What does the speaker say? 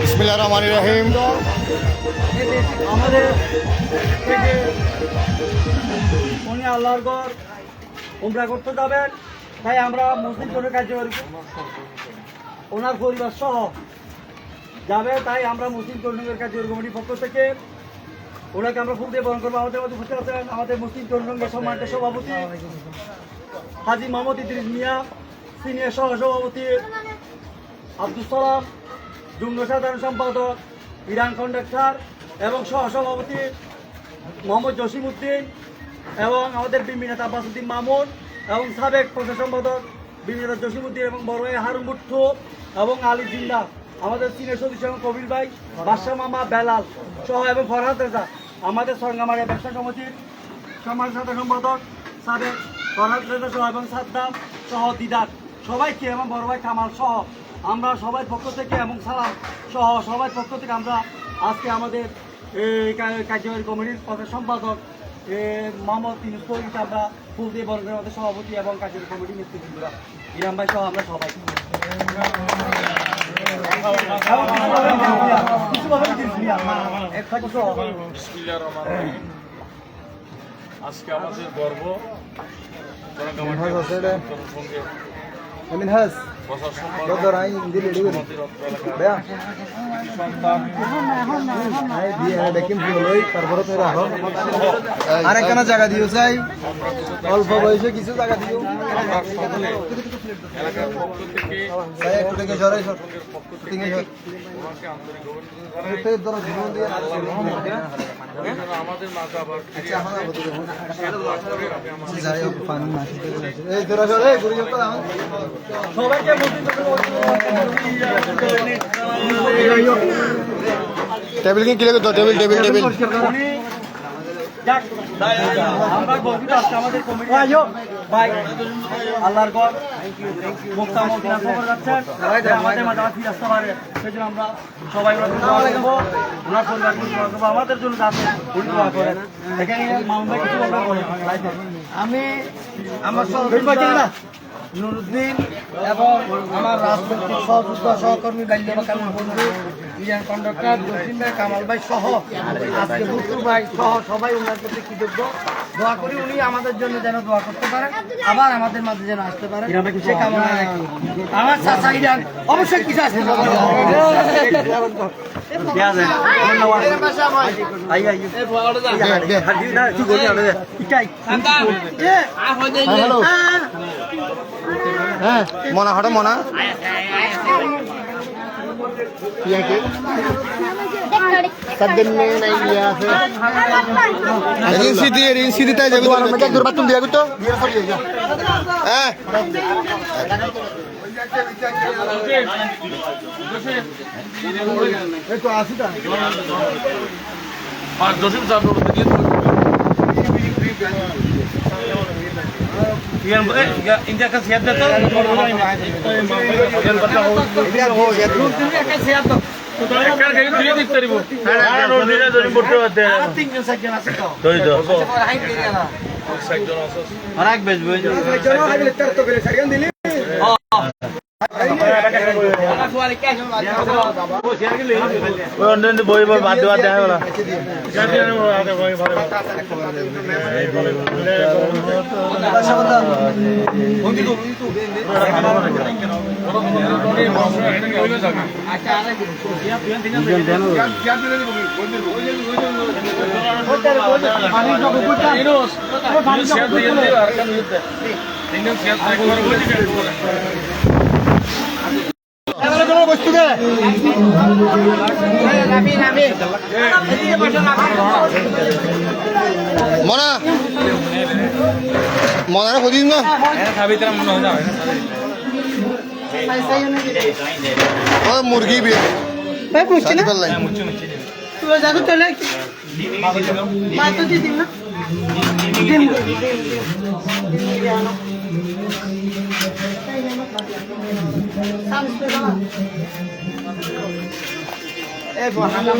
বিসমিল্লাহিররহমানিররহিম। আমাদের থেকে উনি আল্লাহর ঘর উমরা করতে যাবেন, তাই আমরা মুসলিম জনের কার্যকরী ওনার পরিবার সহ যাবে, তাই আমরা মুসলিম তরুণের কার্যকরী কমিটির পক্ষ থেকে ওনাকে আমরা ফুল দিয়ে বরণ করবো। আমাদের মধ্যে উপস্থিত আছেন আমাদের মুসলিম তরুণের সম্মানিত সভাপতি হাজী মোহাম্মদ ইদ্রিস মিয়া, সিনিয়র সহ সভাপতি আব্দুল সালাম, যুগ্ম সাধারণ সম্পাদক ইরান কন্ডাক্টর এবং সহ সভাপতি মোহাম্মদ জসিম উদ্দিন এবং আমাদের বিএনপি নেতা আব্বাসউদ্দিন মামুন এবং সাবেক প্রচার সম্পাদক বিএনপি নেতা জসিম উদ্দিন এবং বড় ভাই হারুন ভুট্টো এবং আলী জিন্দা, আমাদের সিনিয়র সদস্য এবং কবির ভাই, বাদশা মামা, বেলাল সহ এবং ফরহাদ রেজা, আমাদের সরঙ্গামারিয়া ব্যবসা সমিতির সম্মানিত সাধারণ সম্পাদক সাবেক ফরহাদ রেজা সহ এবং সাদ্দাম সহ দিদার, সবাইকে এবং বড় ভাই কামাল সহ আমরা সবাই পক্ষ থেকে এবং সালাম সহ সবাই পক্ষ থেকে আমরা আজকে আমাদের কার্যকরী কমিটির প্রধান সম্পাদক মোহাম্মদ ইউনুসকে আমরা ফুল দিয়ে বরণ করে আমাদের সভাপতি এবং কার্যকরী কমিটির নেতৃবৃন্দরা ইরাম ভাই সহ আমরা সবাই আজকে আমাদের গর্ব আরেকখানা জায়গা দিও চাই, অল্প বয়সে কিছু জায়গা দিও। এলাকার পক্ষ থেকে আমাদের মাঝে আবার টেবিল কি কিলে তো টেবিল টেবিল টেবিল আমরা গর্বিত আজকে আমাদের কমিটি ভাই আল্লাহর ঘর মুক্তা মদিনা সফর যাচ্ছেন, আমাদের মাঝে ফিরে আসতে পারে, সেই জন্য আমরা সবাই ওনার দোয়া করবো, ওনার পরিবার দোয়া করবো, আমাদের জন্য যাতে উনি দোয়া করেন। এখানে মামুন ভাই কিছু আমরা বলি, আমি আমার নুরুদ্দিন এবং আমার রাজনৈতিক সহযোদ্ধা সহকর্মী বাল্যকালীন বন্ধু ইরান কন্ডাক্টর জসিম ভাই, কামাল ভাই সহ আজকে বুট্টু ভাই সহ সবাই ওনার প্রতি কৃতজ্ঞ। দোয়া করি উনি আমাদের জন্য যেন দোয়া করতে পারেন, আবার আমাদের মাঝে যেন আসতে পারেন, সে কামনা রাখি। আমার চাচা ইরান অবশ্যই কিছু আছে হ্যাঁ মনা হঠাৎ মনা তাই যাবি বাথরুম দিয়া তো হ্যাঁ জসিম সাহেব ইন্ডিয়া সিয়াদ বই বই বাদ দেওয়া দেখা গেল তিনজন সিয়াদ একবার বলি করে বস্তু দে মনা মনারে খুঁজিস না সাবিত্রা মনে হয় যাবে ও মুরগি বিয়ে ভাই পুষছি না পারলাই মুচ্ছু মুচ্ছি তুই যাকে চলে মা তো দিদি না এ বহানা